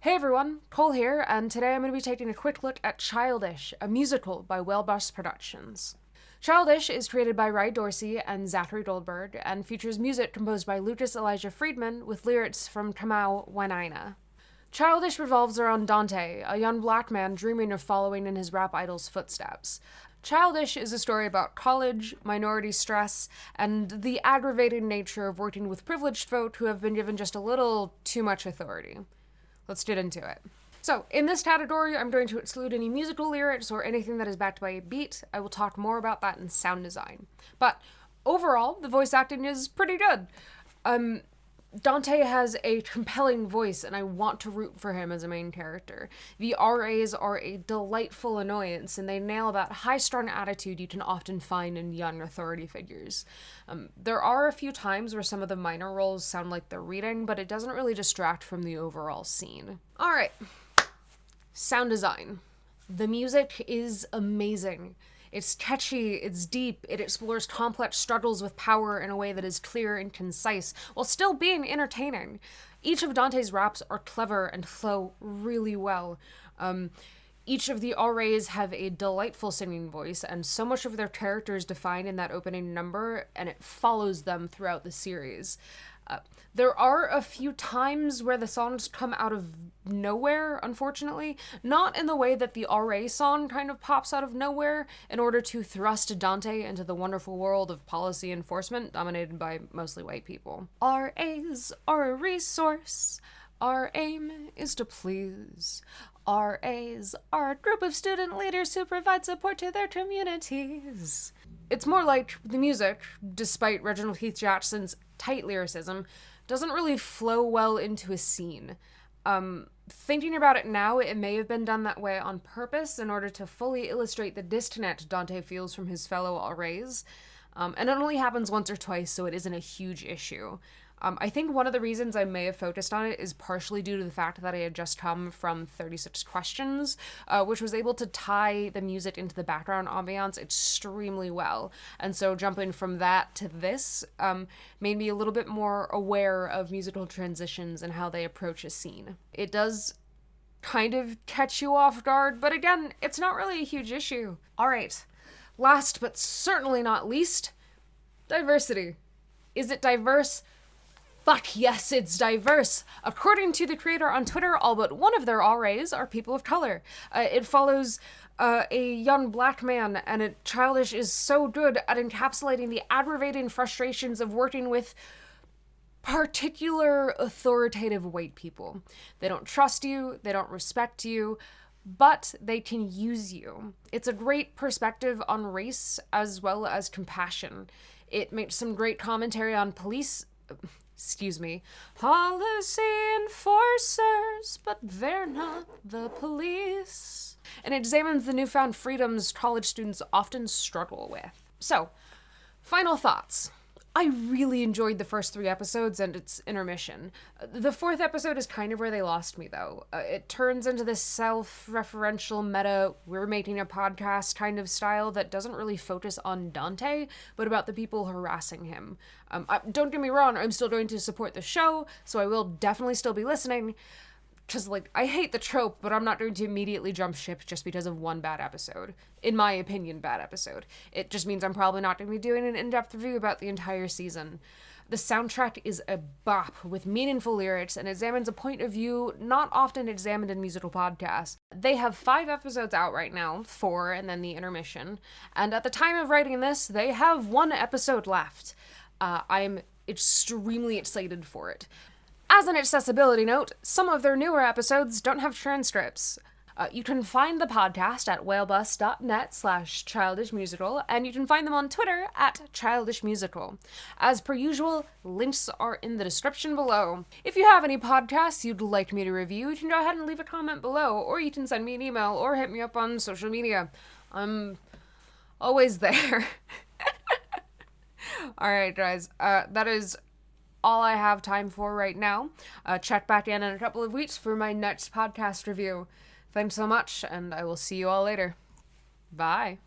Hey everyone, Cole here, and today I'm going to be taking a quick look at Childish, a musical by Whalebus Productions. Childish is created by Ry Dorsey and Zachary Goldberg, and features music composed by Lucas Elijah Friedman with lyrics from Kamau Wainaina. Childish revolves around Dante, a young black man dreaming of following in his rap idol's footsteps. Childish is a story about college, minority stress, and the aggravating nature of working with privileged folk who have been given just a little too much authority. Let's get into it. So, in this category, I'm going to exclude any musical lyrics or anything that is backed by a beat. I will talk more about that in sound design. But overall, the voice acting is pretty good. Dante has a compelling voice, and I want to root for him as a main character. The RAs are a delightful annoyance, and they nail that high-strung attitude you can often find in young authority figures. There are a few times where some of the minor roles sound like they're reading, but it doesn't really distract from the overall scene. Alright, sound design. The music is amazing. It's catchy, it's deep, it explores complex struggles with power in a way that is clear and concise, while still being entertaining. Each of Dante's raps are clever and flow really well. Each of the RAs have a delightful singing voice, and so much of their character is defined in that opening number, and it follows them throughout the series. There are a few times where the songs come out of nowhere, unfortunately. Not in the way that the RA song kind of pops out of nowhere in order to thrust Dante into the wonderful world of policy enforcement dominated by mostly white people. RAs are a resource. Our aim is to please. RAs are a group of student leaders who provide support to their communities. It's more like the music, despite Reginald Heath Jackson's tight lyricism, doesn't really flow well into a scene. Thinking about it now, it may have been done that way on purpose in order to fully illustrate the disconnect Dante feels from his fellow RAs, and it only happens once or twice, so it isn't a huge issue. I think one of the reasons I may have focused on it is partially due to the fact that I had just come from 36 Questions, which was able to tie the music into the background ambiance extremely well. And so jumping from that to this made me a little bit more aware of musical transitions and how they approach a scene. It does kind of catch you off guard, but again, it's not really a huge issue. All right, last but certainly not least, diversity. Is it diverse? Fuck yes, it's diverse. According to the creator on Twitter, all but one of their RAs are people of color. It follows a young black man, and Childish is so good at encapsulating the aggravating frustrations of working with particular authoritative white people. They don't trust you, they don't respect you, but they can use you. It's a great perspective on race as well as compassion. It makes some great commentary on policy enforcers, but they're not the police. And it examines the newfound freedoms college students often struggle with. So, final thoughts. I really enjoyed the first 3 episodes and its intermission. The 4th episode is kind of where they lost me, though. It turns into this self-referential meta, we're making a podcast kind of style that doesn't really focus on Dante, but about the people harassing him. Don't get me wrong, I'm still going to support the show, so I will definitely still be listening. Because, I hate the trope, but I'm not going to immediately jump ship just because of one bad episode. In my opinion, bad episode. It just means I'm probably not going to be doing an in-depth review about the entire season. The soundtrack is a bop with meaningful lyrics and examines a point of view not often examined in musical podcasts. They have 5 episodes out right now, 4 and then the intermission. And at the time of writing this, they have 1 episode left. I'm extremely excited for it. As an accessibility note, some of their newer episodes don't have transcripts. You can find the podcast at whalebus.net/childishmusical, and you can find them on Twitter at childishmusical. As per usual, links are in the description below. If you have any podcasts you'd like me to review, you can go ahead and leave a comment below, or you can send me an email, or hit me up on social media. I'm always there. Alright guys, that is all I have time for right now. Check back in a couple of weeks for my next podcast review. Thanks so much, and I will see you all later. Bye.